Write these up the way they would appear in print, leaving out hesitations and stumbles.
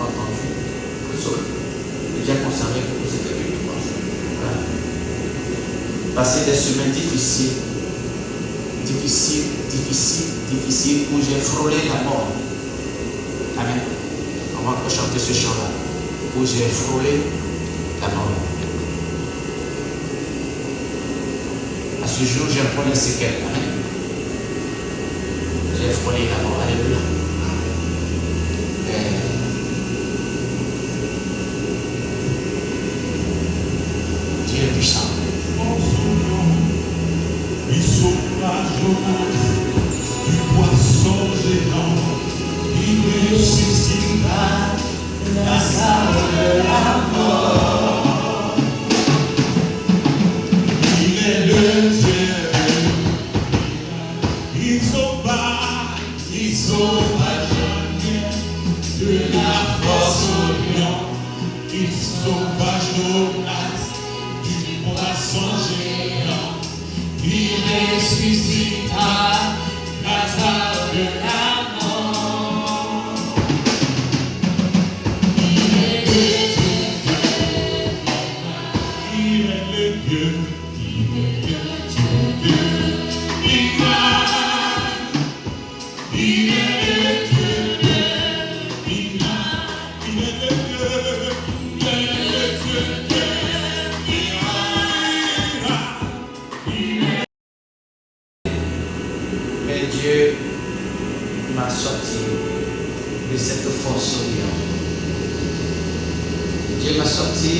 pas entendu, déjà concerné pour cette victoire. Voilà. Passer des semaines difficiles où j'ai frôlé la mort. Amen. On va chanter ce chant-là. Où j'ai frôlé la mort. À ce jour, j'ai encore les séquelles. Amen. J'ai frôlé la mort. Alléluia. Dieu est puissant. Il sauva Jonas du poisson géant. Il ressuscita Lazare de la mort. Il est le Dieu. Il sauva Jonas de la force au lion. Il sauva Jonas du poisson géant. Il ressuscita Lazare de la mort. Il est le Dieu de Iman. Il est le Dieu de Iman. Il est le Dieu de Iman. Mais Dieu m'a sorti de cette force au lion. Dieu m'a sorti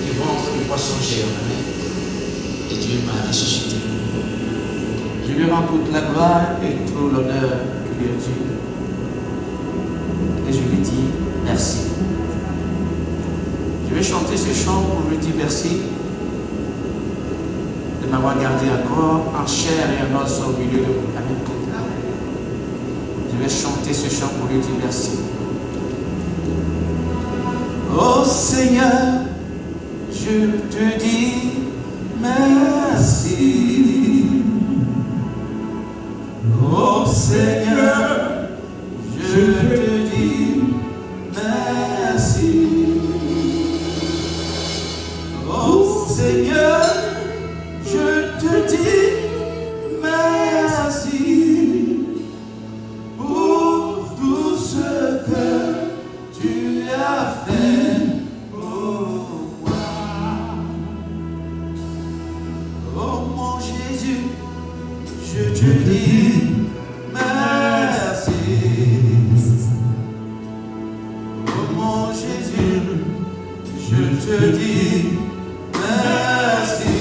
du ventre du poisson géant. Et Dieu m'a ressuscité. Je lui rends toute la gloire et tout l'honneur qui lui est dû. Et je lui dis merci. Je vais chanter ce chant pour lui dire merci de m'avoir gardé encore en chair et en os au milieu de vous. Amen. Je vais chanter ce chant pour lui dire merci. Oh Seigneur, je te dis merci. Oh Seigneur, je te dis merci. Oh Seigneur, je te dis merci pour tout ce que tu as fait pour moi. Oh mon Jésus, je te dis merci. Oh mon Jésus, je te dis merci.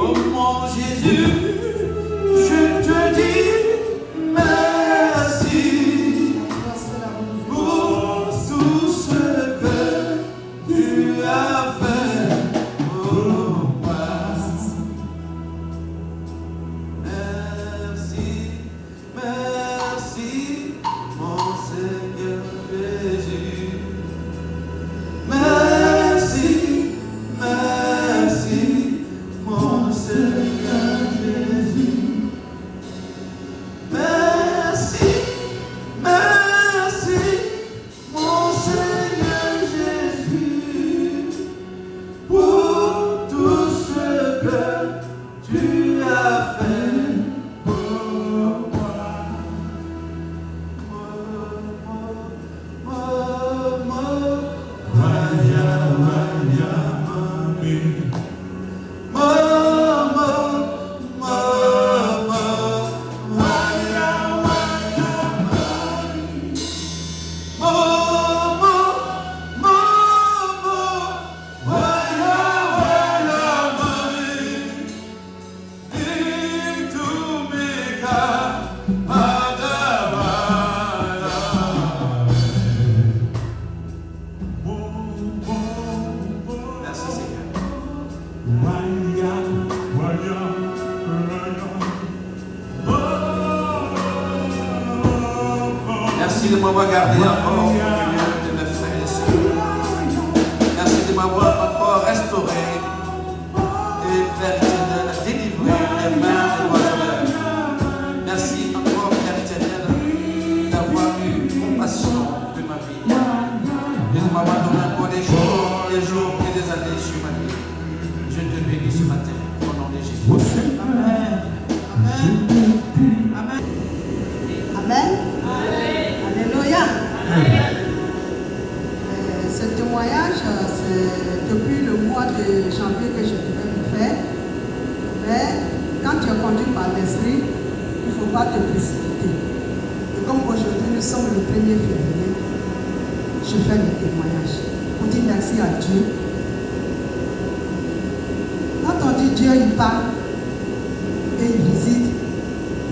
Oh mon Jésus, je te dis merci pour tout ce que tu as fait pour moi. Merci, merci, mon Seigneur Jésus. Merci, merci, mon Seigneur Jésus. Merci, merci, mon Seigneur Jésus, pour tout ce que tu as fait pour moi. Merci Seigneur. Merci de m'avoir gardé encore au milieu de mes frères et sœurs. Merci de m'avoir encore restauré et Père éternel, délivré des mains de l'oiseleur. Merci encore Père éternel d'avoir Amen. Amen. Alléluia. Ce témoignage, c'est depuis le mois de janvier que je devais le faire. Mais quand tu es conduit par l'esprit, il ne faut pas te précipiter. Et comme aujourd'hui nous sommes le 1er février, je fais le témoignage pour dire merci à Dieu. Quand on dit Dieu, il parle et il visite,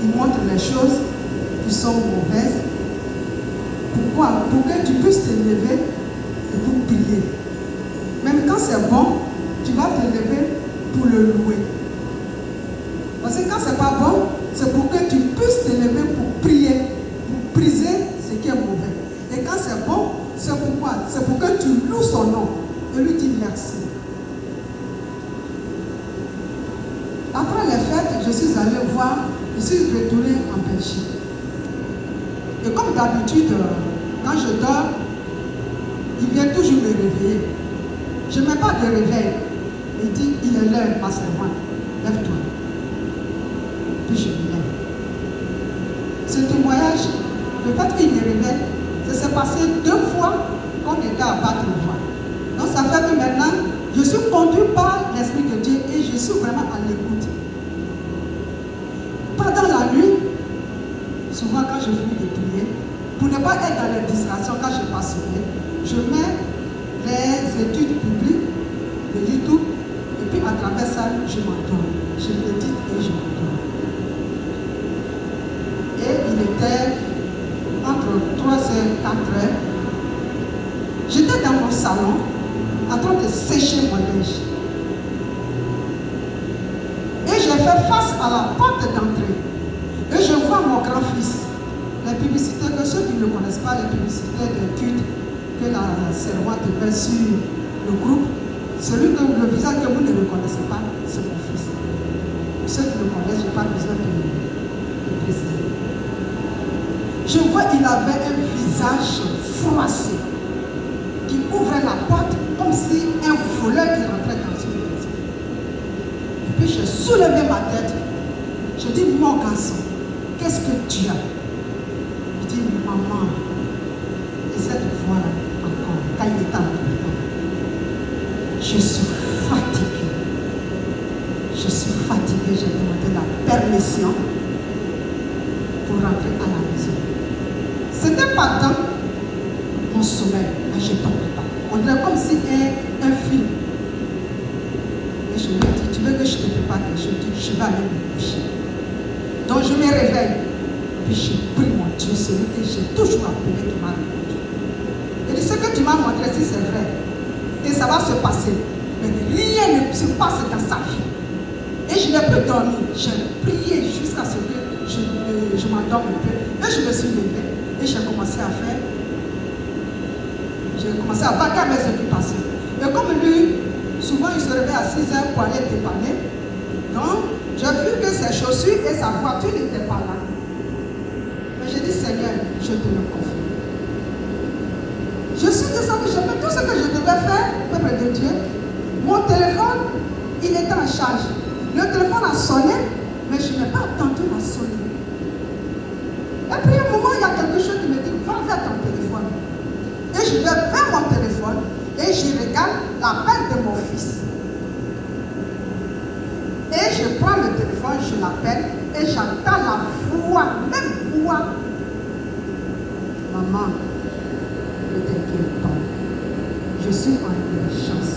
il montre les choses qui sont mauvaises. Pourquoi? Pour que tu puisses te lever et pour prier. Même quand c'est bon, tu vas te lever pour le louer. Parce que quand c'est pas bon, c'est pour que tu puisses te lever pour prier, pour briser ce qui est mauvais. Et quand c'est bon, c'est pourquoi? C'est pour que tu loues son nom et lui dis merci. Après les fêtes, je suis allée voir, je suis retournée en Belgique. Et comme d'habitude, quand je dors, il vient toujours me réveiller. Je ne mets pas de réveil. Il dit, il est l'heure, ma servante, lève-toi. Puis je me lève. Ce témoignage, le fait qu'il me réveille, ça s'est passé 2 fois qu'on était à battre le voile. Donc ça fait que maintenant, je suis conduit par l'Esprit de Dieu et je suis vraiment à l'écoute. Pendant la nuit, souvent quand je finis de prier, pour ne pas être dans les distractions quand je passe, je mets les études publiques de YouTube et puis à travers ça, je m'endors. Je médite et je m'endors. Et il était entre 3h et 4h. J'étais dans mon salon en train de sécher mon linge. Et j'ai fait face à la porte d'entrée. Et je vois mon grand-fils. Les publicités, que ceux qui ne connaissent pas les publicités de culte que la servante fait sur le groupe, le visage que vous ne reconnaissez pas, c'est mon fils. Pour ceux qui le connaissent, je n'ai pas besoin de préciser. Je vois qu'il avait un visage froissé, qui ouvrait la porte comme si un voleur qui rentrait dans une maison. Et puis j'ai soulevé ma tête. Je dis, mon garçon, qu'est-ce que tu as? Il dit, maman, et cette voix-là, encore, quand il était à l'hôpital, je suis fatiguée. Je suis fatiguée, j'ai demandé la permission pour rentrer à la maison. C'était pas dans mon sommeil, mais je ne dormais pas. On dirait comme si un film. Et je lui ai dit, tu veux que je te prépare quelque chose? Je dis, je vais aller me coucher. Donc je me réveille. Puis je prie mon Dieu, celui que j'ai toujours appelé, qui m'a répondu. Il dit, ce que tu m'as montré, si c'est vrai, et ça va se passer, mais rien ne se passe dans sa vie. Et je n'ai plus dormi. J'ai prié jusqu'à ce que je m'endorme un peu. Et je me suis levée et j'ai commencé à faire. J'ai commencé à vaquer mes occupations. Et comme lui, souvent il se réveille à 6h pour aller dépanner. Donc, j'ai vu que ses chaussures et sa voiture n'étaient pas là. Mais j'ai dit, Seigneur, je te le confie. Je suis descendue, j'ai fait tout ce que je devais faire, peuple de Dieu. Mon téléphone, il était en charge. Le téléphone a sonné, mais je n'ai pas attendu la sonnerie. Et puis à un moment, il y a quelque chose qui me dit, va vers ton téléphone. Et je vais vers mon téléphone et je regarde l'appel de mon fils. Et je prends le téléphone, je l'appelle et j'entends la voix, même voix. Maman, ne t'inquiète pas, je suis en urgence.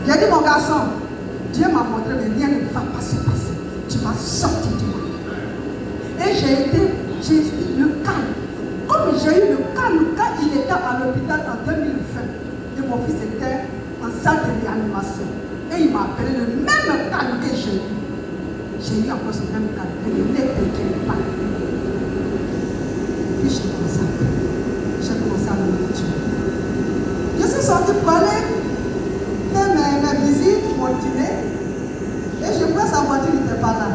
J'ai dit, mon garçon, Dieu m'a montré, mais rien ne va pas se passer. Tu vas sortir du monde. Et j'ai eu le calme. Comme j'ai eu le calme quand il était à l'hôpital en 2020, et mon fils était en salle de réanimation. Et il m'a appelé le même calme que j'ai eu. J'ai eu encore ce même calme. Et ne t'inquiète pas. Et puis j'ai commencé à prier. J'ai commencé à louer Dieu. Je suis sortie pour aller faire mes visites, mon dîner. Et je vois sa voiture, il n'était pas là.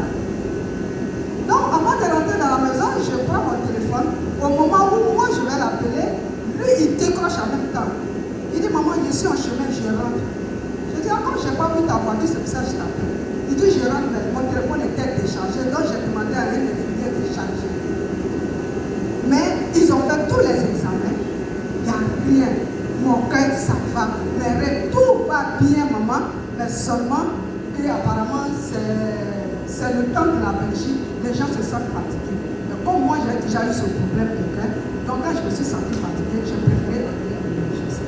Donc, avant de rentrer dans la maison, je prends mon téléphone. Au moment où moi je vais l'appeler, lui il décroche en même temps. Il dit, maman, je suis en chemin, je rentre. Je dis, ah, comme je n'ai pas vu ta voiture, c'est pour ça que je t'appelle. Il dit, je rentre, mais mon c'est le temps de la Belgique, les gens se sentent fatigués. Mais comme moi, j'ai déjà eu ce problème de cœur, donc quand je me suis sentie fatiguée, j'ai préféré aller à l'urgence.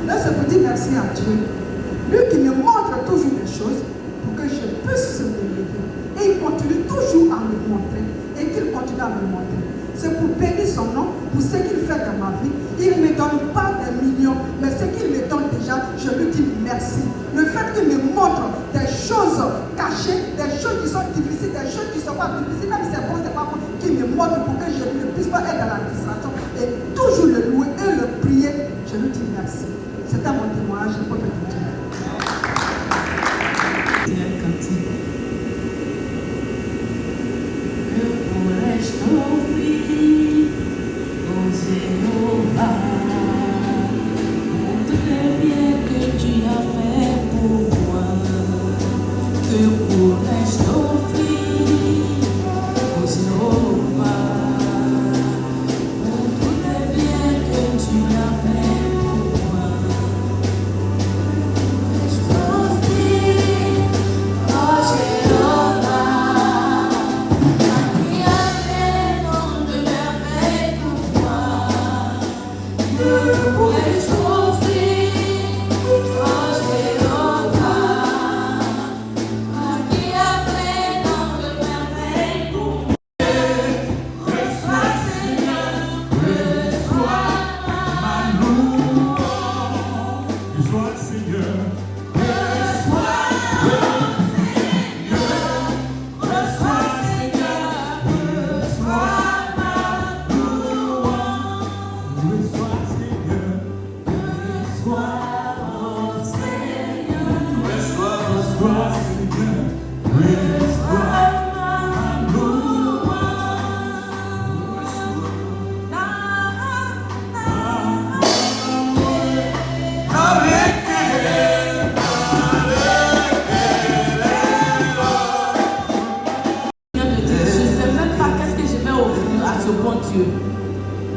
Là, je vous dis merci à Dieu. Lui qui me montre toujours des choses pour que je puisse me lever. Et il continue toujours à me montrer. Et qu'il continue à me montrer. C'est pour bénir son nom, pour ce qu'il fait dans ma vie. Il ne me donne pas des millions, mais ce qu'il me donne déjà, je lui dis merci. Le fait qu'il me montre des choses cachées, des choses qui sont difficiles, des choses qui ne sont pas difficiles, même si c'est bon, c'est pas bon, qu'il me montre pour que je ne puisse pas être dans la distraction et toujours le louer et le prier, je lui dis merci. C'était mon témoignage, je peux te le dire.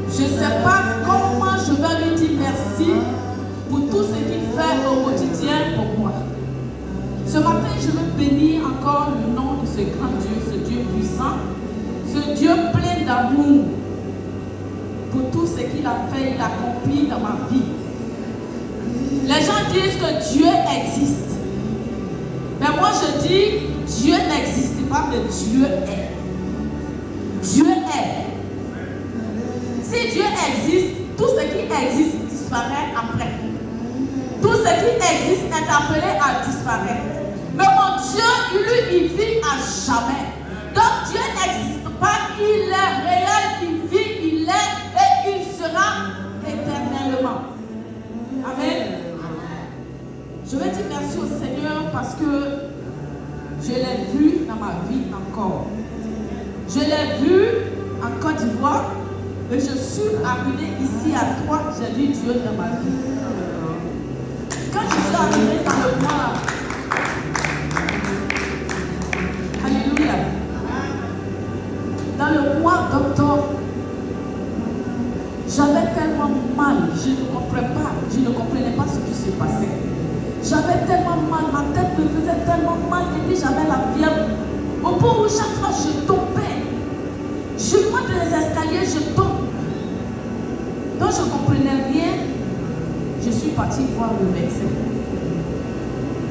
Je ne sais pas comment je vais lui dire merci pour tout ce qu'il fait au quotidien pour moi. Ce matin, je veux bénir encore le nom de ce grand Dieu, ce Dieu puissant, ce Dieu plein d'amour pour tout ce qu'il a fait, il a accompli dans ma vie. Les gens disent que Dieu existe. Mais moi je dis, Dieu n'existe pas, mais Dieu est. Dieu est. Si Dieu existe, tout ce qui existe disparaît après. Tout ce qui existe est appelé à disparaître. Mais mon Dieu, lui, il vit à jamais. Donc Dieu n'existe pas, il est réel, il vit, il est et il sera éternellement. Amen. Je vais dire merci au Seigneur parce que je l'ai vu dans ma vie encore. Je l'ai vu en Côte d'Ivoire. Et je suis arrivée ici à toi, j'ai vu Dieu dans ma vie. Quand je suis arrivée dans le mois, alléluia, dans le mois d'octobre, j'avais tellement mal, je ne comprenais pas ce qui se passait. J'avais tellement mal, ma tête me faisait tellement mal, et puis j'avais la fièvre. Au point où chaque fois je tombais, je monte les escaliers, je tombe. Donc je ne comprenais rien. Je suis partie voir le médecin.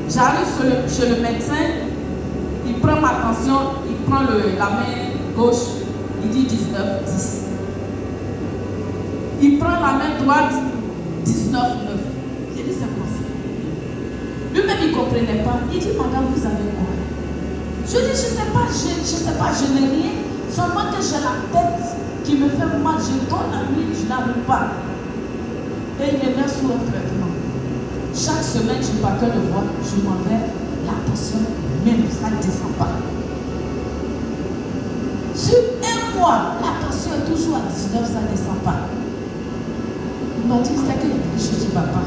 J'arrive chez le médecin, il prend ma tension, il prend la main gauche, il dit 19, 10. Il prend la main droite, 19, 9. J'ai dit c'est possible. Lui-même il ne comprenait pas. Il dit madame, vous avez quoi? Je dis je ne sais pas, je n'ai rien. Seulement que j'ai la tête qui me fait mal, je donne la nuit, je n'arrive pas. Et il me met sous un traitement. Chaque semaine, je partais le voir, je m'en vais, la tension, même ça ne descend pas. Sur un mois, la tension est toujours à 19, ça ne descend pas. Il m'a dit, c'est que je dis papa,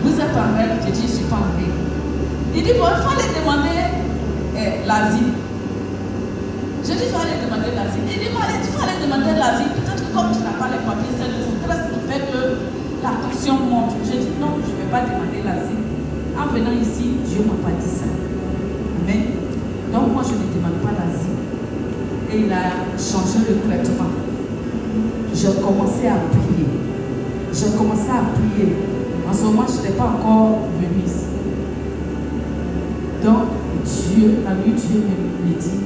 vous êtes en rêve, je dis, je ne suis pas en rêve. Il dit, bon, il faut aller demander l'asile. Je dis, il faut aller demander l'asile. Il dit, il faut aller demander l'asile. Peut-être que comme tu n'as pas les papiers, c'est le stress qui fait que la tension monte. Je dis, non, je ne vais pas demander l'asile. En venant ici, Dieu ne m'a pas dit ça. et il a changé le traitement. Je commençais à prier. Je commençais à prier. En ce moment, je n'étais pas encore venue ici. Donc, la nuit, Dieu me dit,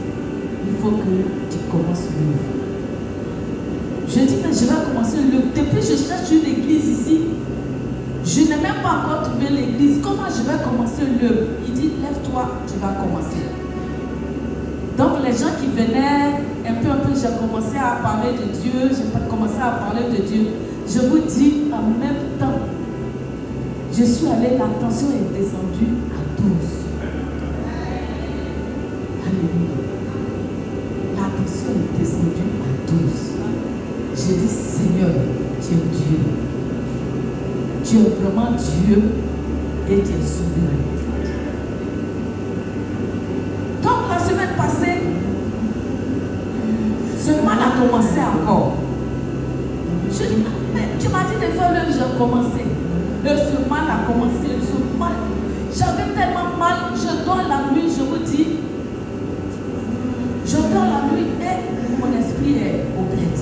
il faut que tu commences l'œuvre. Je dis, mais je vais commencer l'œuvre. Depuis que je cherche une église ici, je n'ai même pas encore trouvé l'église. Comment je vais commencer l'œuvre? Il dit, lève-toi, tu vas commencer. Donc les gens qui venaient, un peu, j'ai commencé à parler de Dieu, j'ai commencé à parler de Dieu. Je vous dis, en même temps, je suis allée, la tension est descendue à 12. Alléluia. La tension est descendue à 12. J'ai dit, Seigneur, tu es Dieu. Tu es vraiment Dieu et tu es souverain. Donc la semaine passée, ce mal a commencé encore. Je dis, mais tu m'as dit de faire l'œuvre, j'ai commencé. Et ce mal a commencé, ce mal. J'avais tellement mal, je dors la nuit, je vous dis. Je dors la nuit et mon esprit est au bled.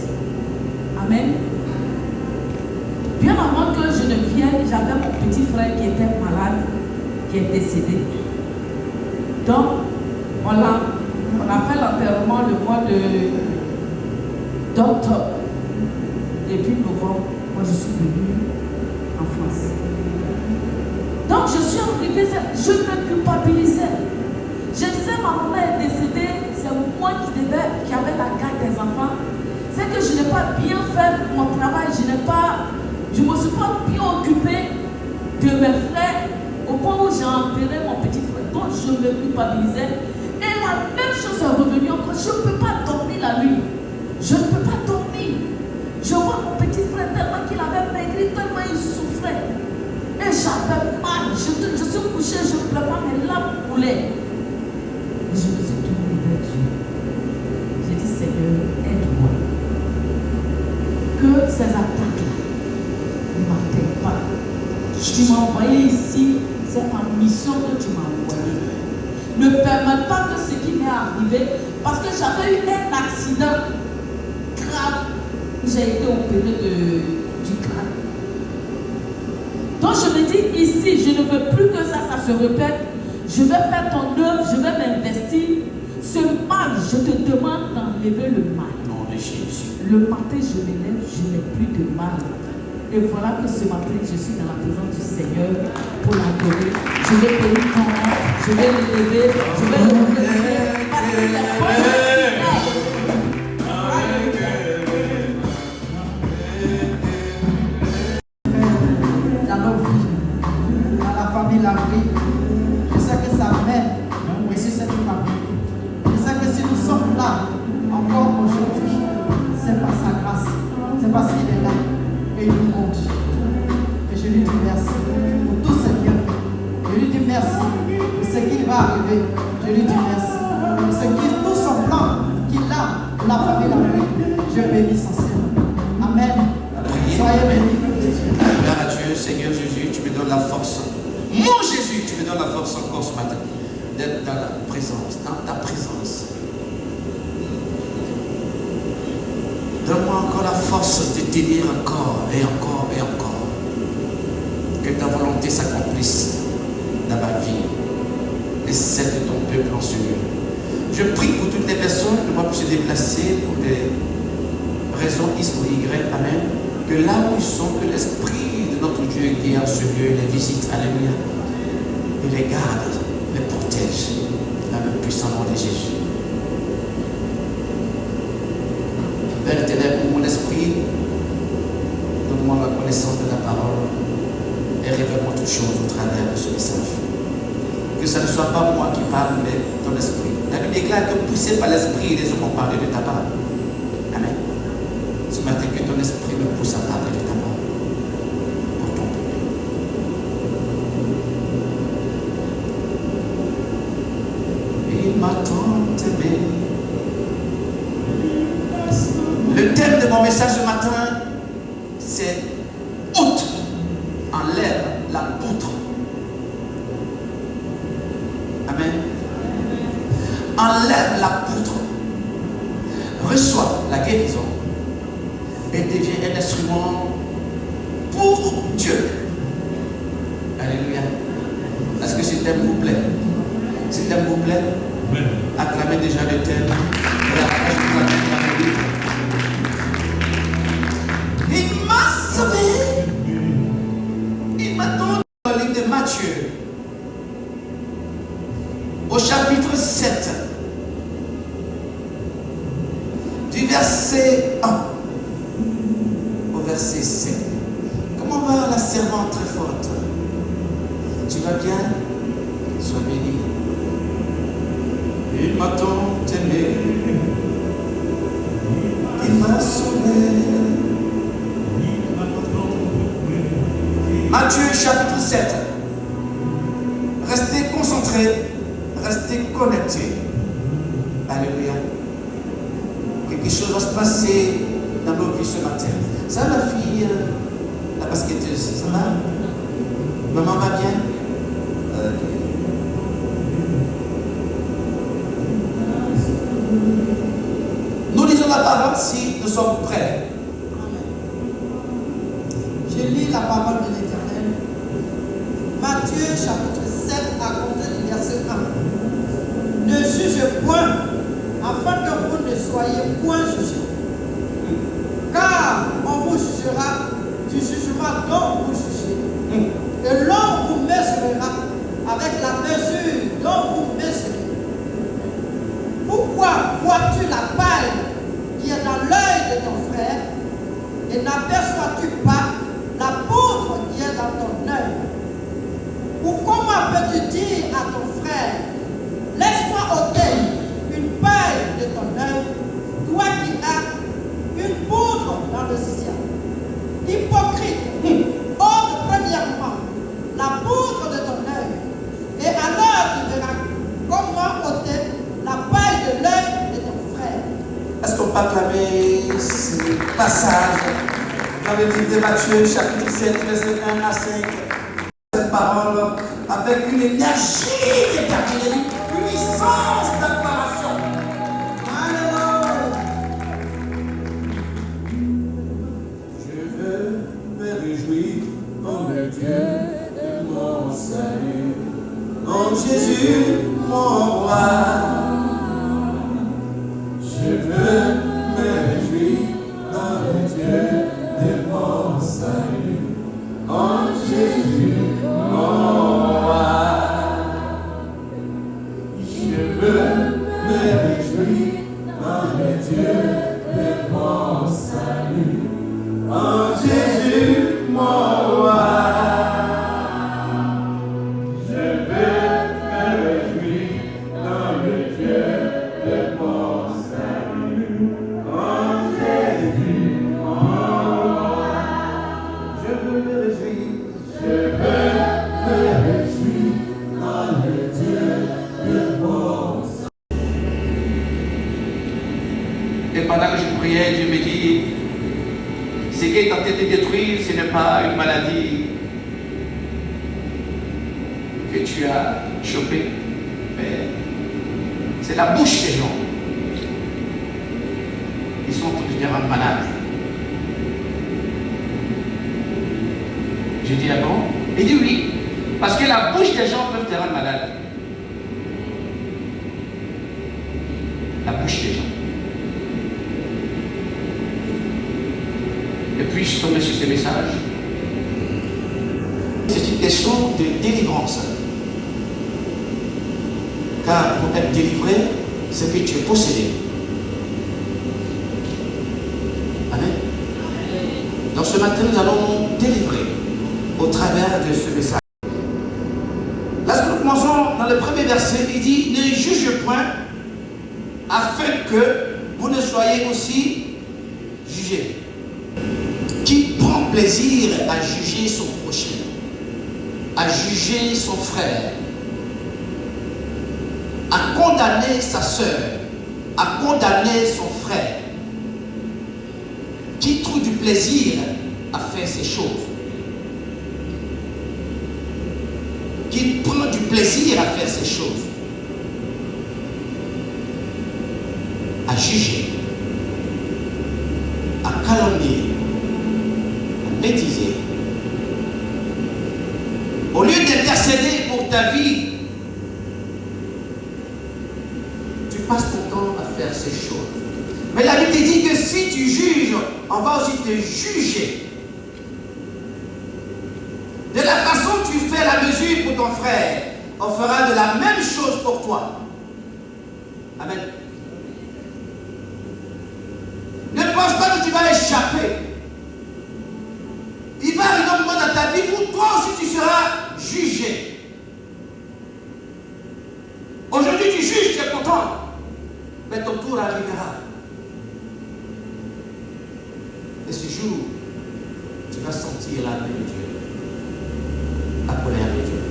Amen. Bien avant que je ne vienne, j'avais mon petit frère qui était malade, qui est décédé. Donc, on a fait l'enterrement le mois d'octobre. Depuis novembre, moi je suis venue en France. Donc je suis arrivée, je me culpabilisais. Je disais, ma maman est décédée, c'est moi qui avait la garde des enfants. C'est que je n'ai pas bien fait mon travail, je ne me suis pas bien occupée de mes frères au point où j'ai enterré mon petit frère. Donc je me culpabilisais. Et la même chose est revenue encore. Je ne peux pas dormir la nuit. Je ne peux pas dormir. Je vois mon petit frère tellement qu'il avait maigri, tellement il souffrait. Et j'avais mal. Je suis couchée, je pleurais, mes larmes coulaient. Et je me suis tournée vers Dieu. J'ai dit, Seigneur, aide-moi. Que ces attaques-là ne m'atteignent pas. Tu m'as envoyé ici, c'est en mission que tu m'as envoyé. Ne permets pas que ce qui m'est arrivé, parce que j'avais eu un accident grave où j'ai été opéré du crâne. Donc je me dis ici, je ne veux plus que ça se répète. Je vais faire ton œuvre, je vais m'investir. Ce mal, je te demande d'enlever le mal. Nom de Jésus. Le matin, je me lève, je n'ai plus de mal. Et voilà que ce matin, je suis dans la présence du Seigneur pour l'adorer. Je vais bénir ton nom, je vais l'élever, je vais le remercier parce qu'il est bon. Dans nos vies, dans la famille Lavry, je sais que sa mère est sur cette famille. Je sais que si nous sommes là encore aujourd'hui, c'est par sa grâce, c'est parce qu'il est là. Et il nous compte. Et je lui dis merci pour tout ce qu'il a fait. Je lui dis merci pour ce qui va arriver. Je lui dis merci pour ce tout son plan qu'il a pour la famille Lavry. Je bénis son Seigneur. Amen. Soyez bénis. Gloire à Dieu, Seigneur Jésus, tu me donnes la force. Mon Jésus, tu me donnes la force encore ce matin d'être dans la présence, dans ta présence. Donne-moi encore la force de tenir encore et encore et encore. Que ta volonté s'accomplisse dans ma vie et celle de ton peuple en ce lieu. Je prie pour toutes les personnes qui doivent se déplacer pour des raisons X ou Y. Amen. Que là où ils sont, que l'Esprit de notre Dieu qui est en ce lieu les visite. Alléluia. Et les garde, les protège dans le puissant nom de Jésus. Père éternel, pour mon esprit, donne-moi la connaissance de la parole et révèle-moi toutes choses au travers de ce message. Que ce ne soit pas moi qui parle, mais ton esprit. La Bible déclare que poussé par l'esprit, les hommes ont parlé de ta parole. Amen. Ce matin, que ton esprit me pousse à parler de ta parole pour ton peuple. Il m'a tant aimé. Le thème de mon message ce matin, c'est ôte, enlève la poutre. Amen. Enlève la poutre. reçoit la guérison et devient un instrument pour Dieu. Alléluia. Est-ce que c'est un couplet? C'est un couplet? Acclamez déjà le thème. Il m'a sauvé. Il m'a donné dans le livre de Matthieu, au chapitre 7, du verset 1 au verset 7. Comment va la servante très forte? Tu vas bien? Sois béni. Il m'a tant aimé. Il m'a sauvé. Matthieu chapitre 7. Restez concentrés, restez connectés. Alléluia. Quelque chose va se passer dans nos vies ce matin. Ça va, la fille, la basketteuse, ça va? Maman va bien? Nous lisons la parole si nous sommes prêts. Je lis la parole de l'Éternel. Matthieu chapitre 7 à compter du verset 1. Ne juge point, afin que vous ne soyez point jugés. Car on vous jugera du jugement dont vous jugez. Et l'on vous mesurera avec la mesure dont vous mesurez. Pourquoi vois-tu la paille qui est dans l'œil de ton frère et n'aperçois-tu pas la poudre qui est dans ton œil? Ou comment peux-tu dire à ton frère, laisse-moi ôter une paille de ton œil, toi qui as une poudre dans le ciel? Hypocrite, ôte premièrement la poudre de ton œil, et alors tu verras comment ôter la paille de l'œil de ton frère. Est-ce qu'on peut acclamer ce passage dans le livre de Matthieu, chapitre 7, verset 1 à 5? Cette parole avec une énergie déterminée, une puissance d'acclamation. Alléluia. Je veux me réjouir en le Dieu de mon salut, en Jésus mon roi. Je veux me réjouir dans le Dieu de mon salut, en Jésus mon roi. Je veux me réjouir dans le Dieu de mon salut, en Jésus mon roi. Je veux me réjouir dans le Dieu de mon salut, en Jésus mon roi. Je veux me réjouir, je veux me réjouir dans le Dieu de mon salut. Et pendant que je priais, Dieu me dit, ce qui est tenté de te détruire, ce n'est pas une maladie que tu as chopée, mais c'est la bouche des gens. Ils sont tous bien malades. Je dis, ah bon? Il dit oui, parce que la bouche des gens peuvent te rendre malade. La bouche des gens. Et puis je suis tombé sur ce message. C'est une question de délivrance. Car pour être délivré, c'est que tu es possédé. Amen. Donc ce matin, nous allons délivrer au travers de ce message. Lorsque nous commençons dans le premier verset, il dit, ne juge point, afin que vous ne soyez aussi jugés. Qui prend plaisir à juger son prochain, à juger son frère, à condamner sa soeur, à condamner son frère, qui trouve du plaisir à faire ces choses, qui prend du plaisir à faire ces choses, à juger. passes ton temps à faire ces choses. Mais la Bible te dit que si tu juges, on va aussi te juger. De la façon dont tu fais la mesure pour ton frère, on fera de la même chose pour toi. Amen. Ne pense pas que tu vas échapper. Il va arriver un moment dans ta vie où toi aussi tu seras jugé. Aujourd'hui tu juges, tu es content. Mais ton tour arrivera. Et ce jour, tu vas sentir la main de Dieu. La colère de Dieu.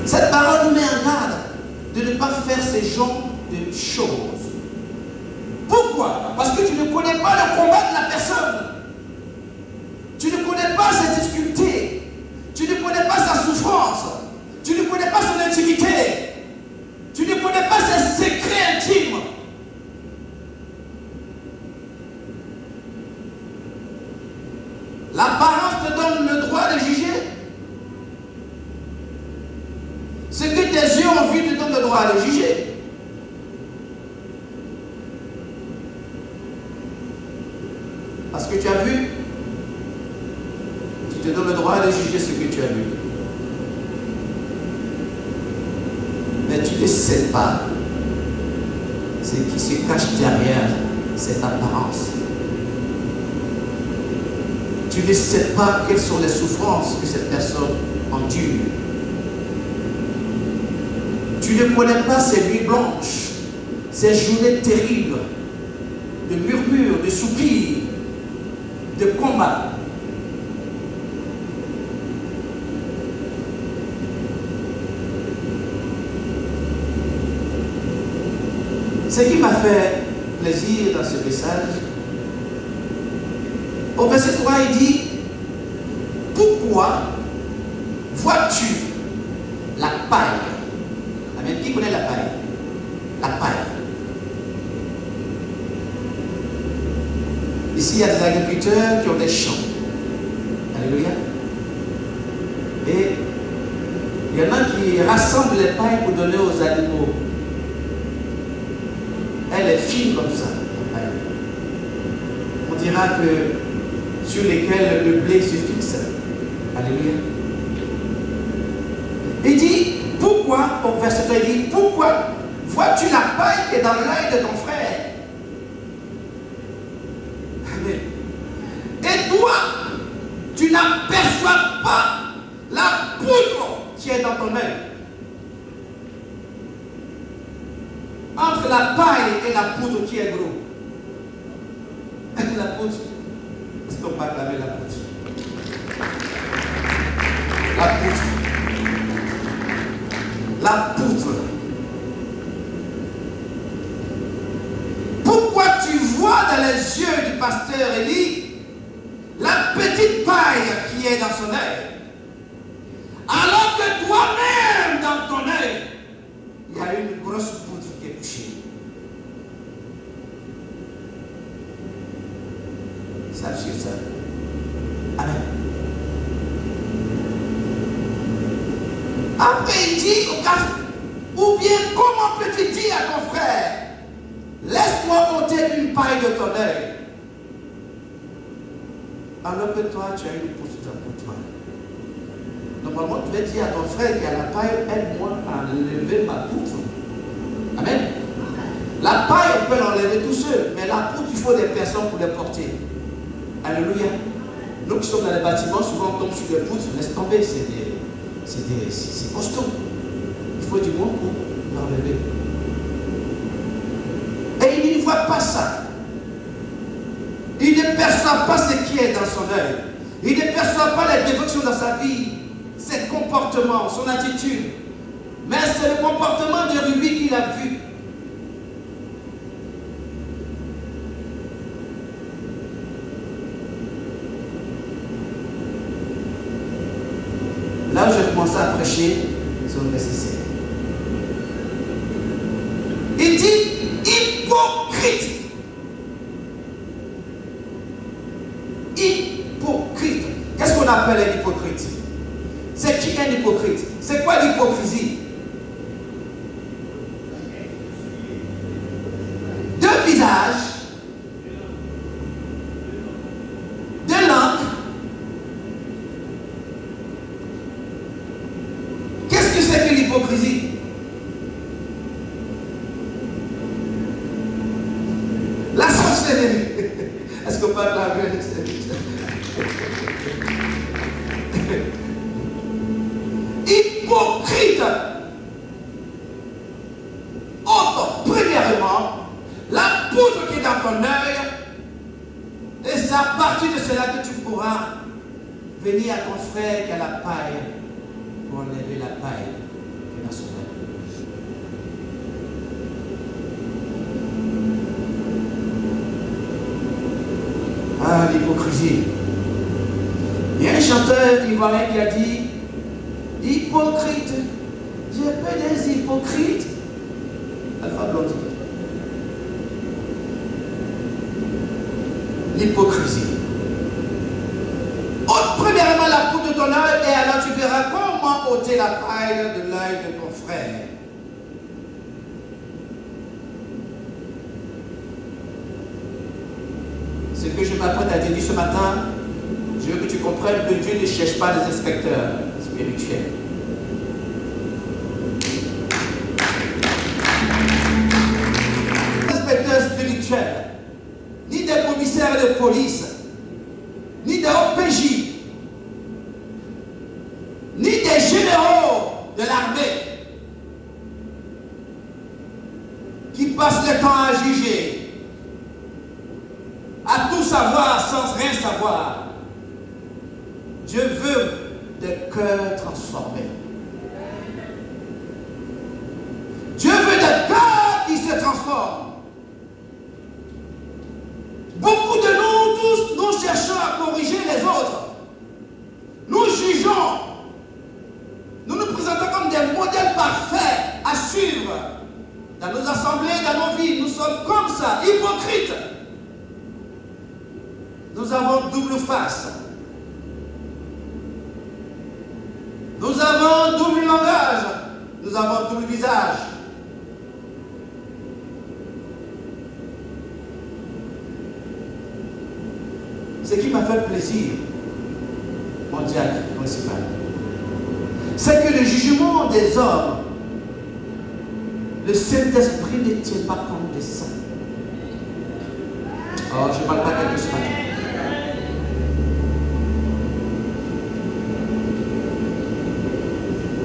Cette parole nous met en garde de ne pas faire ces genres de choses. Pourquoi? Parce que tu ne connais pas le combat de la personne. Tu ne connais pas ses difficultés. Tu ne connais pas sa souffrance. Tu ne connais pas son intimité. Tu ne connais pas ses secrets intimes. L'apparence te donne le droit de juger. Ce que tes yeux ont vu te donne le droit de juger. Parce que tu as vu, tu te donnes le droit de juger ce que tu as vu. Mais tu ne sais pas ce qui se cache derrière cette apparence. Tu ne sais pas quelles sont les souffrances que cette personne endure. Tu ne connais pas ces nuits blanches, ces journées terribles, de murmures, de soupirs, de combats. Ce qui m'a fait plaisir dans ce message, au verset 3, il dit: pourquoi vois-tu la paille? Amen. Qui connaît la paille? La paille. Ici, il y a des agriculteurs qui ont des champs. Alléluia. Et il y en a qui rassemblent les pailles pour donner aux animaux. Elle est fine comme ça, la paille. On dira que sur lesquels le blé se fixe. Alléluia. Il dit, pourquoi, au verset 3, il dit, pourquoi vois-tu la paille qui est dans l'œil de ton frère? Amen. Et toi, tu n'aperçois pas la poudre qui est dans ton œil. Entre la paille et la poudre, qui est gros? La poudre. Est-ce qu'on peut acclamer la poudre? La poudre. La poudre. Pourquoi tu vois dans les yeux du pasteur Élie la petite paille qui est dans son œil, alors que toi-même dans ton œil il y a une grosse poudre qui est couchée? C'est absurde ça. Amen. Après il dit au cas, ou bien comment peux-tu dire à ton frère, laisse-moi ôter une paille de ton œil, alors que toi tu as une poutre pour toi? Normalement tu vas dire à ton frère qui a la paille, aide-moi à lever ma poutre. Amen. La paille on peut l'enlever tout seul, mais la poutre il faut des personnes pour les porter. Alléluia. Nous qui sommes dans les bâtiments, souvent on tombe sur des poutres, laisse tomber, c'est costaud. Il faut du monde pour l'enlever. Et il ne voit pas ça. Il ne perçoit pas ce qui est dans son œil. Il ne perçoit pas les dévotions dans sa vie, ses comportements, son attitude. Mais c'est le comportement de Ruby qu'il a vu. Là où j'ai commencé à prêcher sur le verset 7. Il dit hypocrite. Hypocrite. Qu'est-ce qu'on appelle un hypocrite? C'est qui un hypocrite? C'est quoi l'hypocrisie? Deux visages, deux langues. Qu'est-ce que c'est que l'hypocrisie? La sorcellerie. Est-ce qu'on parle de la vérité? Hypocrite. Autre, premièrement, la poudre qui est dans ton œil, et c'est à partir de cela que tu pourras venir à ton frère qui a la paille pour enlever la paille qui est dans son œil. Ah, l'hypocrisie. Il y a un chanteur ivoirien qui a dit: hypocrite, j'ai peur des hypocrites. Alpha Blondy. L'hypocrisie. Ôte premièrement la poudre de ton œil et alors tu verras comment ôter la paille de l'œil de ton frère. Ce que je m'apprête à te dire ce matin, je veux que tu comprennes que Dieu ne cherche pas des inspecteurs spirituels. Des inspecteurs spirituels, ni des commissaires de police, ni des OPJ, ni des généraux de l'armée qui passent le temps à juger, à tout savoir sans rien savoir. Dieu veut des cœurs transformés. Dieu veut des cœurs qui se transforment. Beaucoup de nous tous, nous cherchons à corriger les autres. Nous jugeons. Nous nous présentons comme des modèles parfaits à suivre. Dans nos assemblées, dans nos vies, nous sommes comme ça, hypocrites. Nous avons double face. Nous avons double langage. Nous avons double visage. Ce qui m'a fait plaisir, mon diacre principal, c'est que le jugement des hommes, le Saint-Esprit ne tient pas compte de ça. Oh, je ne parle pas quelque chose.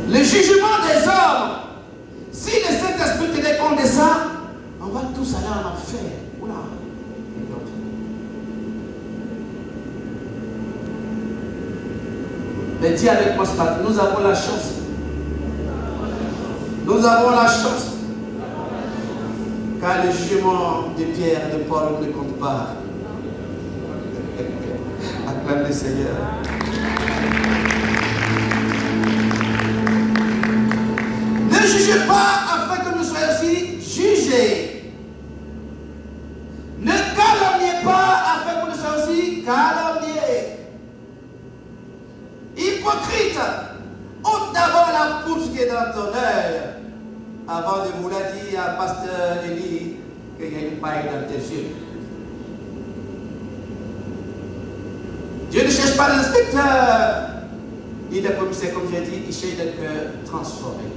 Le jugement des hommes, si le Saint-Esprit tenait compte de ça, on va tous aller en enfer. Oula. Mais dis avec moi ce matin, nous avons la chance. Nous avons la chance. Car le jugement de Pierre et de Paul ne compte pas. Acclame le Seigneur. Ne jugez pas afin que nous soyons aussi jugés. Ne calomniez pas afin que nous soyons aussi calomniés. Hypocrite, ôte d'abord la poudre qui est dans ton œil avant de vouloir dire à pasteur Élie qu'il y a une paille dans tes yeux. Dieu ne cherche pas l'inspecteur, il est commissaire, comme j'ai dit, il cherche des cœurs transformés.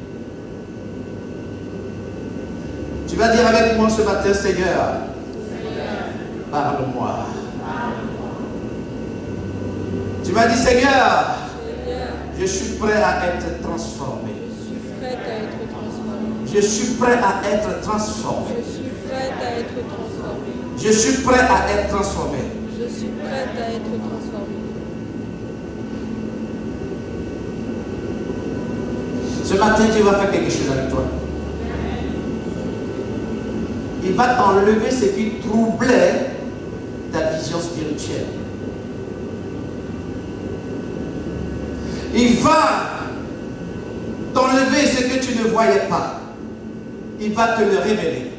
Tu vas dire avec moi ce matin: Seigneur, parle-moi. Tu vas dire: Seigneur, je suis prêt à être transformé. Je suis prêt à être transformé. Je suis prêt à être transformé. Je suis prête à être transformée. Ce matin, Dieu va faire quelque chose avec toi. Il va t'enlever ce qui troublait ta vision spirituelle. Il va t'enlever ce que tu ne voyais pas. Il va te le révéler.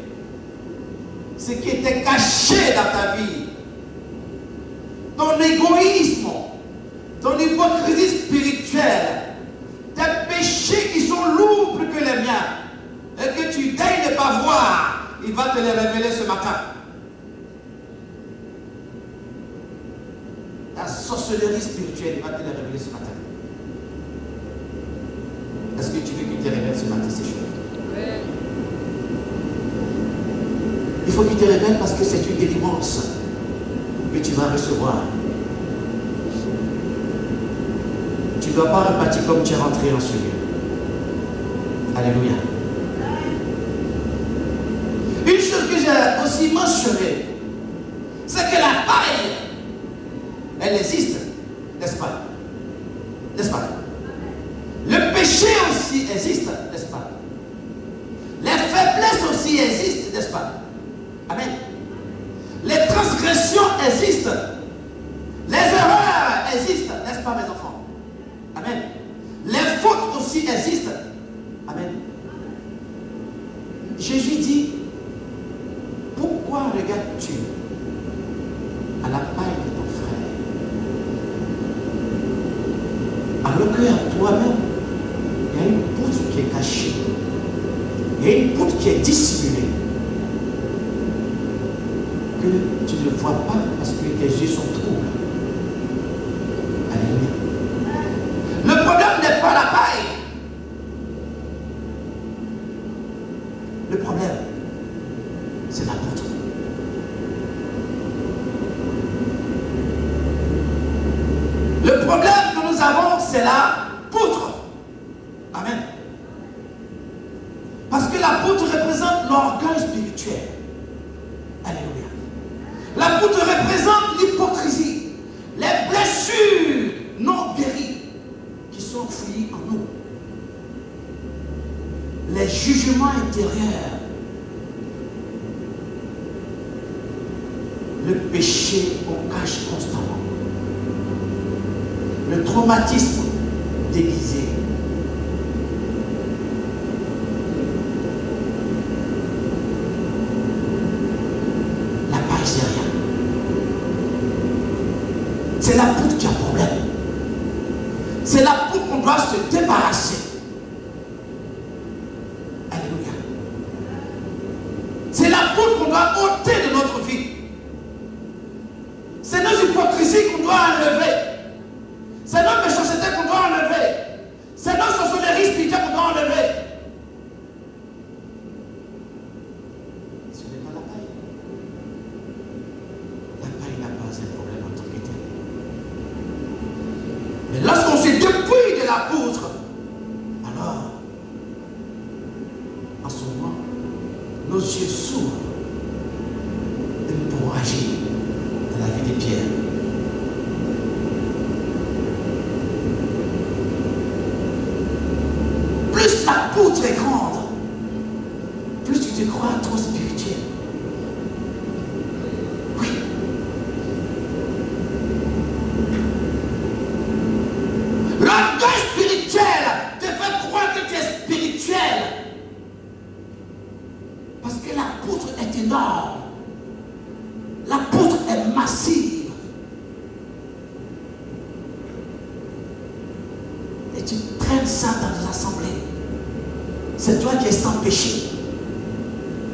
Ce qui était caché dans ta vie. Ton égoïsme, ton hypocrisie spirituelle, Il faut qu'il te révèle parce que c'est une délivrance que tu vas recevoir. Tu ne dois pas repartir comme tu es rentré en ce lieu. Alléluia. Une chose que j'ai aussi mentionnée, c'est que la paille, elle existe, n'est-ce pas? N'est-ce pas? Le péché aussi existe, n'est-ce pas? Les faiblesses aussi existent, n'est-ce pas? Amen. Les transgressions existent. Les erreurs existent, n'est-ce pas, mes enfants? Amen. Les fautes aussi existent. Amen. Jésus dit, pourquoi regardes-tu à la paille de ton frère, alors qu'à toi-même, il y a une poutre qui est cachée, il y a une poutre qui est dissimulée, que tu ne vois pas parce que tes yeux sont troubles. Alléluia. Le problème n'est pas la paille. Le problème, c'est la poutre. Le problème que nous avons, c'est la poutre. Amen. Parce que la poutre représente l'orgueil spirituel. Alléluia. La poutre représente l'hypocrisie, les blessures non guéries qui sont enfouies en nous, les jugements intérieurs, le péché qu'on cache constamment, le traumatisme déguisé. La paille, c'est rien. C'est la poutre qui a problème. C'est la poutre qu'on doit se débarrasser. Alléluia. C'est la poutre qu'on doit ôter de notre vie. C'est nos hypocrisies qu'on doit enlever. C'est nos méchancetés qu'on doit enlever. C'est nos sorcelleries spirituelles qu'on doit enlever. Ce n'est pas la paille. La paille n'a pas un problème en tant que tel. Mais lorsqu'on se dépouille de la poutre, alors, en ce moment, nos yeux s'ouvrent et nous pourrons agir dans la vie de Pierre. Plus la poutre est grande, plus tu te crois trop spirituel. Oui. L'orgueil spirituel te fait croire que tu es spirituel. Parce que la poutre est énorme. La poutre est massive. Et tu traînes ça dans les assemblées. C'est toi qui es sans péché.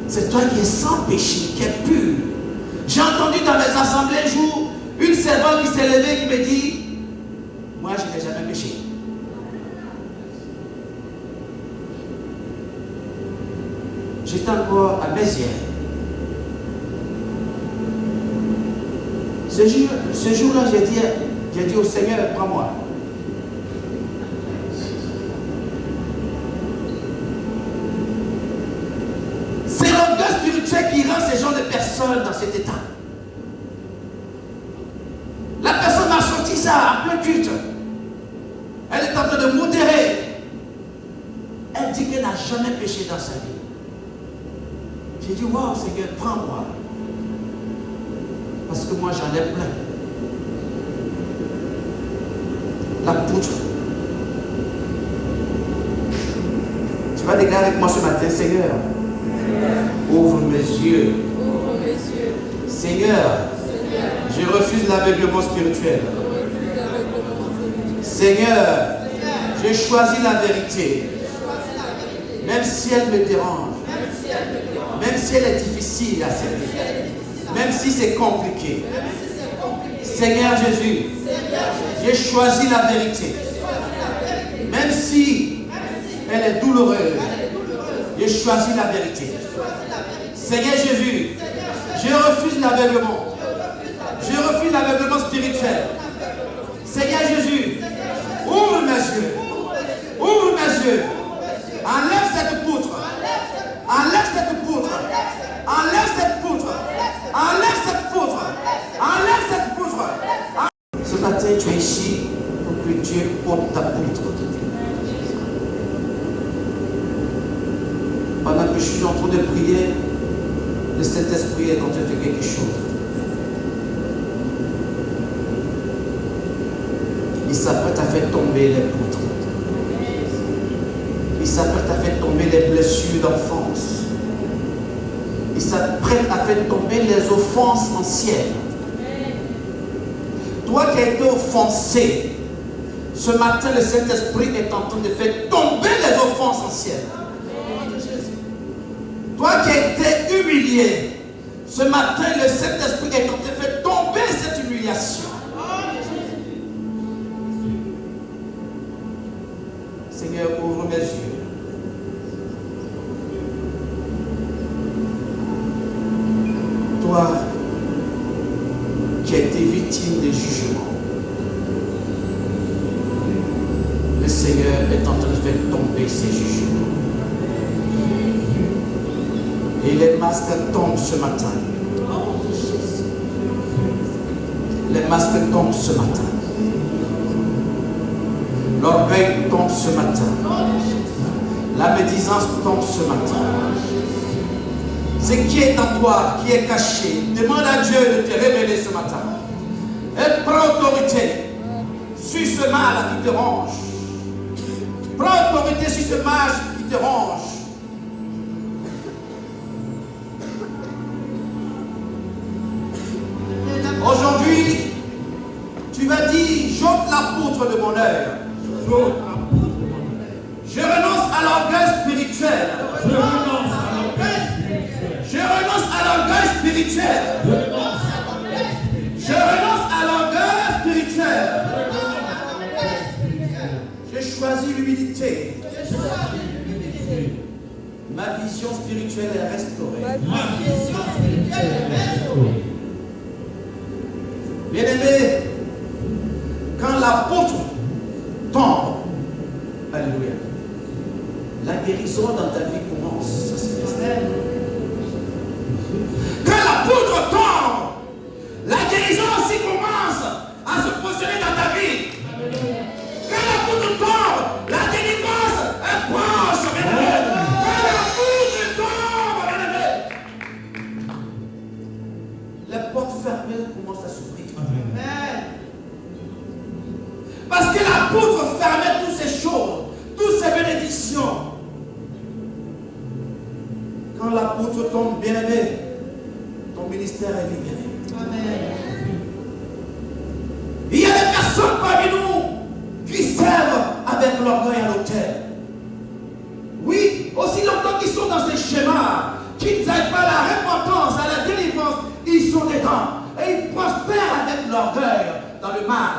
C'est toi qui es sans péché, qui est pur. J'ai entendu dans mes assemblées un jour une servante qui s'est levée qui me dit, moi je n'ai jamais péché. J'étais encore à Béziers. Ce jour-là, j'ai dit au Seigneur, prends-moi. C'est l'orgueil spirituel qui rend ces gens de personnes dans cet état. La personne m'a sorti ça en plein culte. Elle est en train de modérer. Elle dit qu'elle n'a jamais péché dans sa vie. J'ai dit, waouh, Seigneur, prends-moi. Parce que moi, j'en ai plein. La poutre. Tu vas déclarer avec moi ce matin, Seigneur, ouvre mes yeux. Seigneur, je refuse l'aveuglement spirituel. Seigneur, je choisis la vérité. Même si elle me dérange. Même si elle est difficile à servir. Même si c'est compliqué. Seigneur Jésus, j'ai choisi la vérité. Même si elle est douloureuse, j'ai choisi la vérité. Seigneur Jésus, je refuse l'aveuglement. Je refuse l'aveuglement spirituel. Seigneur Jésus, ouvre mes yeux. Ouvre mes yeux. Enlève cette poutre. Enlève cette poutre. Enlève cette poutre. Enlève cette poutre. Enlève cette poutre. Ce matin, tu es ici pour que Dieu ôte ta poutre. Pendant que je suis en train de prier, le Saint-Esprit est en train de faire quelque chose. Il s'apprête à faire tomber les poutres. Il s'apprête à faire tomber les blessures d'enfance. Il s'apprête à faire tomber les offenses anciennes. Toi qui as été offensé, ce matin le Saint-Esprit est en train de faire tomber les offenses anciennes. Toi qui as été humilié, ce matin le Saint-Esprit est en train de faire tomber cette humiliation. Seigneur, ouvre mes yeux. Toi qui as été victime des jugements, le Seigneur est en train de faire tomber ces jugements. Et les masques tombent ce matin. Les masques tombent ce matin. L'orgueil tombe ce matin. La médisance tombe ce matin. Ce qui est en toi, qui est caché, demande à Dieu de te révéler ce matin. Et prends autorité sur ce mal qui te ronge. Prends autorité sur ce mal qui te ronge. Aujourd'hui, tu vas dire, j'ôte la poutre de mon œil. Je renonce à l'orgueil spirituel. Je renonce à l'orgueil spirituel. Je renonce à l'orgueil spirituel. J'ai choisi l'humilité. Ma vision spirituelle est restaurée. Bien-aimé, quand la poutre tombe, alléluia, la guérison dans ta vie commence à se faire. Quand la poutre tombe, la guérison aussi commence à se positionner dans ta vie. Quand la poutre tombe, la délivrance est proche. Quand la poutre tombe, les portes fermées commencent à s'ouvrir. Parce que la poutre fermait toutes ces choses, toutes ces bénédictions. Quand la poutre tombe, bien-aimé, ton ministère est libéré. Amen. Il y a des personnes parmi nous qui servent avec l'orgueil à l'autel. Oui, aussi longtemps qu'ils sont dans ces schémas, qu'ils n'aillent pas à la repentance, à la délivrance, ils sont dedans. Et ils prospèrent avec l'orgueil dans le mal.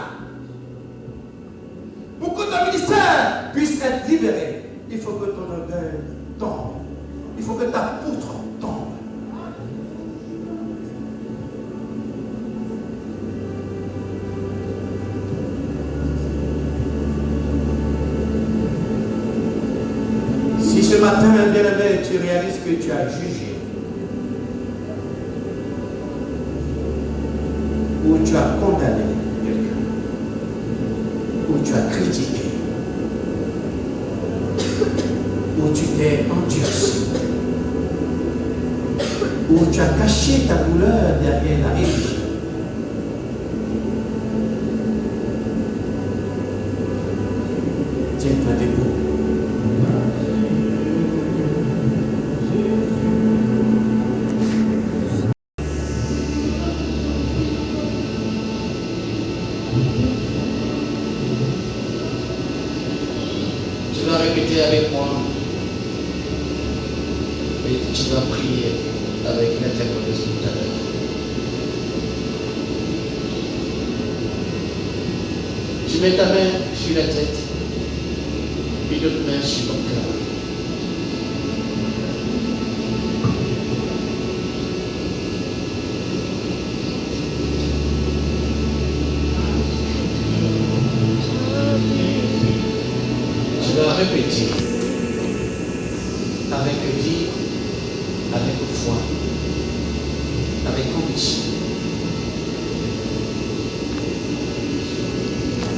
Pour que ton ministère puisse être libéré, il faut que ton orgueil tombe. Il faut que ta poutre tombe. Si ce matin, bien-aimé, tu réalises que tu as jugé, ou tu as condamné quelqu'un, ou tu as critiqué, ou tu t'es endurci, ou tu as caché ta douleur derrière la religion. Tiens-toi debout. Tu vas répéter avec moi et tu vas prier avec l'interprétation tout à l'heure. Tu mets ta main sur la tête et l'autre main sur ton cœur. répéter avec vie, avec foi, avec conviction.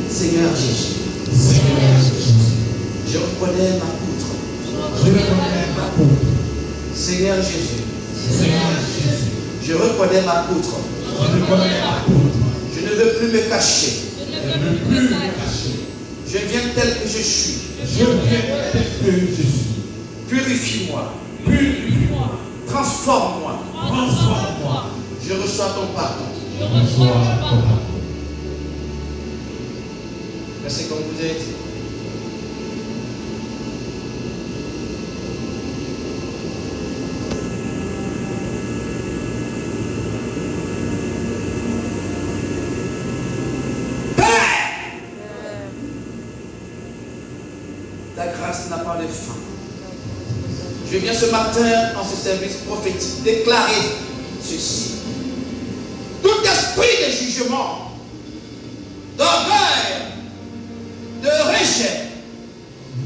Seigneur Jésus, je reconnais ma poutre. Seigneur Jésus, je reconnais ma poutre. Je ne veux plus me cacher. Je viens tel que je suis. Purifie-moi. Transforme-moi. Je reçois ton pardon. Restez comme vous êtes. Ta grâce n'a pas de fin. Je viens ce matin en ce service prophétique déclarer ceci. Tout esprit de jugement, d'orgueil, de rejet,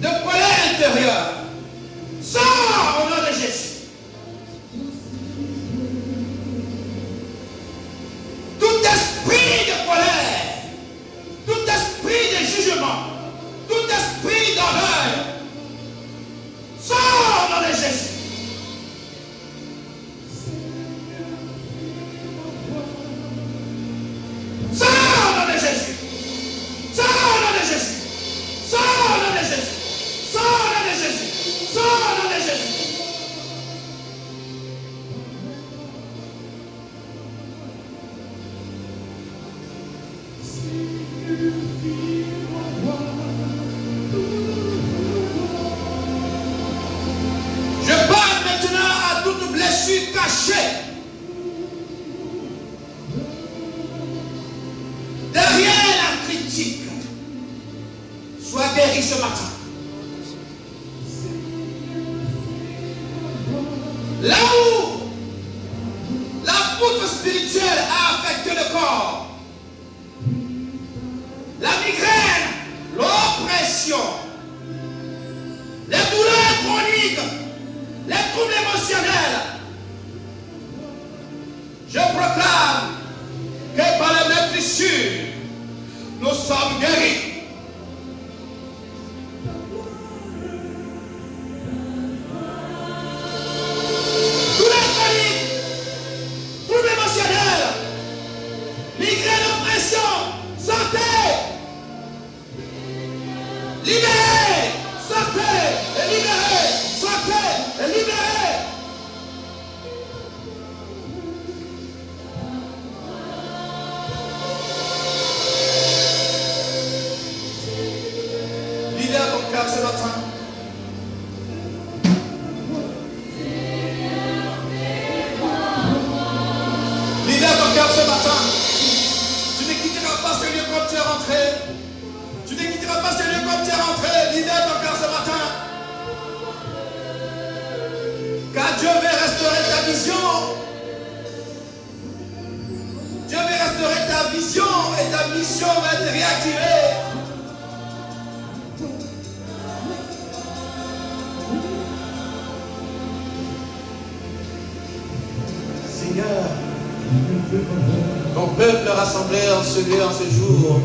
de colère intérieure, sors au nom de Jésus. Tout esprit de colère, tout esprit de jugement, tout esprit d'orgueil, sors au nom de Jésus. Sors au nom de Jésus. Sors au nom de Jésus. Sors au nom de Jésus. Sors au nom de Jésus. Sors au nom de Jésus. Je parle maintenant à toute blessure cachée. Derrière la critique, sois guéri ce matin. Là où la poutre spirituelle a affecté le corps, la migraine, l'oppression, les douleurs chroniques, les troubles émotionnels, je proclame que par la maîtrisure, nous sommes guéris. Douleurs chroniques, troubles émotionnels, migraine, oppression, sortez, libérez, sortez et libérez, sortez et libérez. Libère ton cœur ce matin. Libère ton cœur ce matin. Tu ne quitteras pas ce lieu comme tu es rentré. Tu ne quitteras pas ce lieu comme tu es rentré. Libère ton cœur ce matin. Car Dieu veut restaurer ta vision. Dieu veut restaurer ta vision et ta mission va être réactivée. Seigneur, ton peuple rassemblé en ce lieu, en ce jour,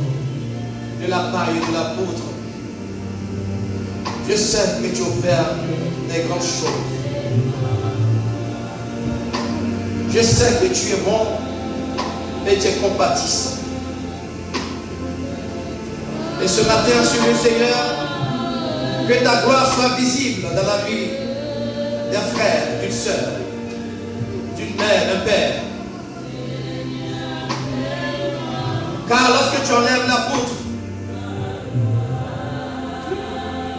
de la paille et de la poutre. Je sais que tu opères des grandes choses. Je sais que tu es bon et tu es compatissant. Et ce matin, Seigneur, que ta gloire soit visible dans la vie d'un frère, d'une sœur, d'une mère, d'un père. Car lorsque tu enlèves la poutre,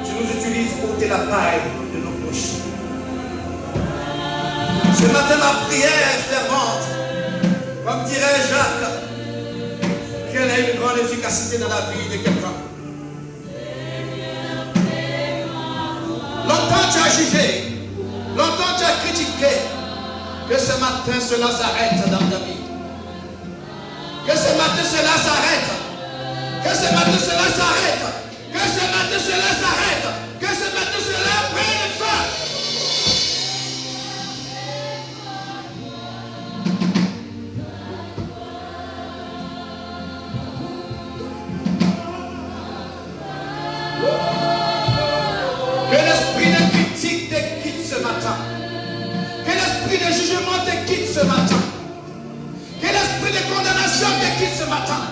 tu nous utilises pour ôter la paille de nos bouches. Ce matin, ma prière est fervente, comme dirait Jacques, qu'elle ait une grande efficacité dans la vie de quelqu'un. Longtemps tu as jugé, longtemps tu as critiqué, que ce matin cela s'arrête dans ta vie. Que ce matin cela s'arrête. Que ce matin cela s'arrête. Que ce matin cela s'arrête. Que Que l'esprit de critique te quitte ce matin. Que l'esprit de jugement te quitte ce matin. Que l'esprit de condamnation te quitte ce matin.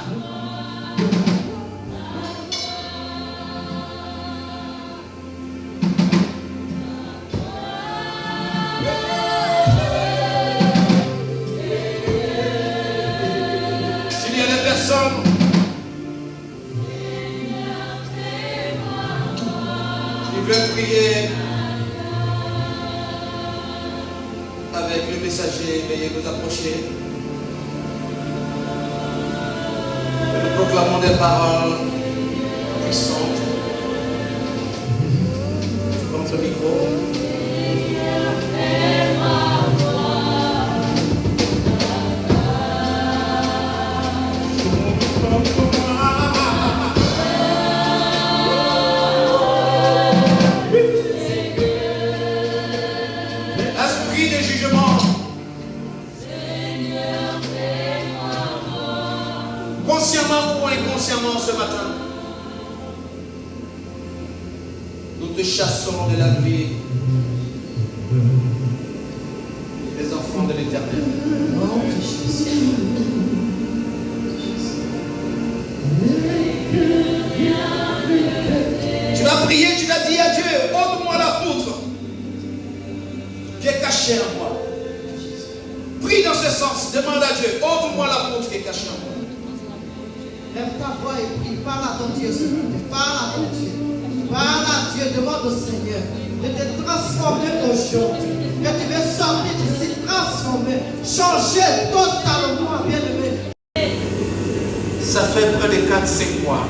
S'il y a des personnes qui veulent prier avec le messager, veuillez vous approcher. Nous proclamons des paroles puissantes. Je prends ce micro. Esprit de jugement, consciemment ou inconsciemment ce matin, nous te chassons de la vie des enfants de l'Éternel. Tu vas prier, tu vas dire à Dieu, ôte-moi la poutre qui est cachée en moi. Prie dans ce sens, demande à Dieu, ôte-moi la poutre qui est cachée en moi. Lève ta voix et prie. Parle à ton Dieu, Seigneur. Parle à ton Dieu. Parle à Dieu. Demande au Seigneur de te transformer aujourd'hui. Que tu veux sortir d'ici, transformer, changer totalement, bien-aimé. Ça fait près de 4-5 mois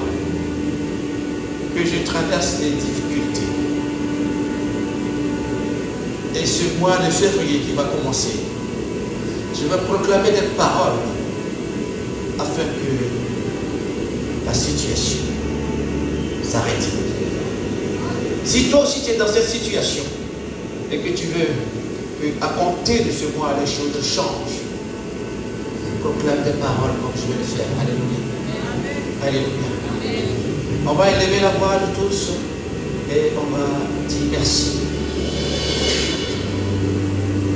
que je traverse les difficultés. Et ce mois de février qui va commencer, je vais proclamer des paroles afin que la situation s'arrête. Si toi aussi tu es dans cette situation et que tu veux qu'à compter de ce mois les choses changent, proclame des paroles comme je vais le faire. Alléluia. Alléluia. On va élever la voix de tous et on va dire merci.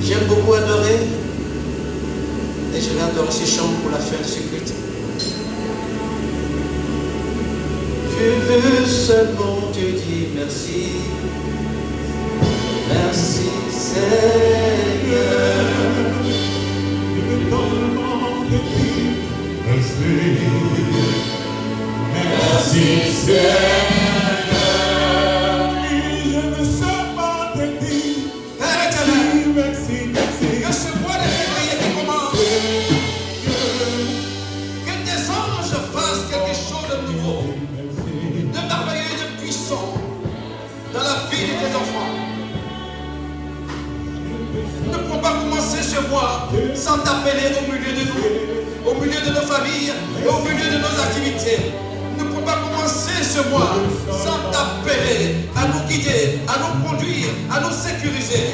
J'aime beaucoup adorer et je vais adorer ce chant pour la fin de ce culte. Je veux seulement te dire merci. Merci Seigneur. Merci Seigneur. Je ne sais pas te dire. Père éternel, Merci, merci. que ce mois de février qui commence, que tes anges fassent quelque chose de nouveau, de merveilleux et de puissant dans la vie de tes enfants. Ne pouvons pas commencer ce mois sans t'appeler au milieu de nous, au milieu de nos familles et au milieu de nos activités. Ne pouvons pas commencer ce mois sans t'appeler à nous guider, à nous conduire, à nous sécuriser.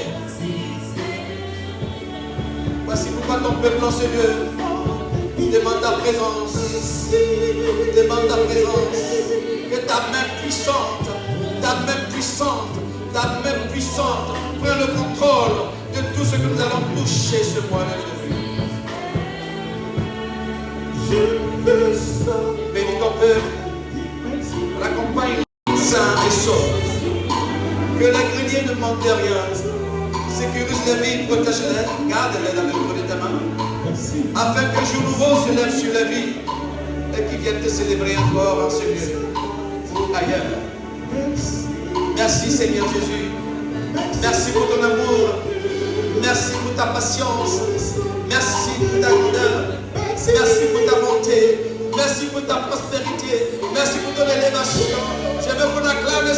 Voici pourquoi ton peuple en ce lieu demande ta présence. Demande ta présence. Que ta main puissante, ta main puissante, ta main puissante prenne le contrôle de tout ce que nous allons toucher ce mois de février. Bénis ton peuple. L'accompagne sain et sauf. Que les greniers ne manquent de rien. Sécurise les vies, protège-les, garde-les dans le creux de ta main. Afin qu'un jour nouveau se lève sur la vie et qu'ils viennent te célébrer encore en ce lieu ou ailleurs. Merci Seigneur Jésus. Merci pour ton amour. Merci pour ta patience. Merci pour ta grandeur. Merci pour ta bonté. Merci pour ta prospérité. Merci pour ton élévation. Je veux qu'on acclame le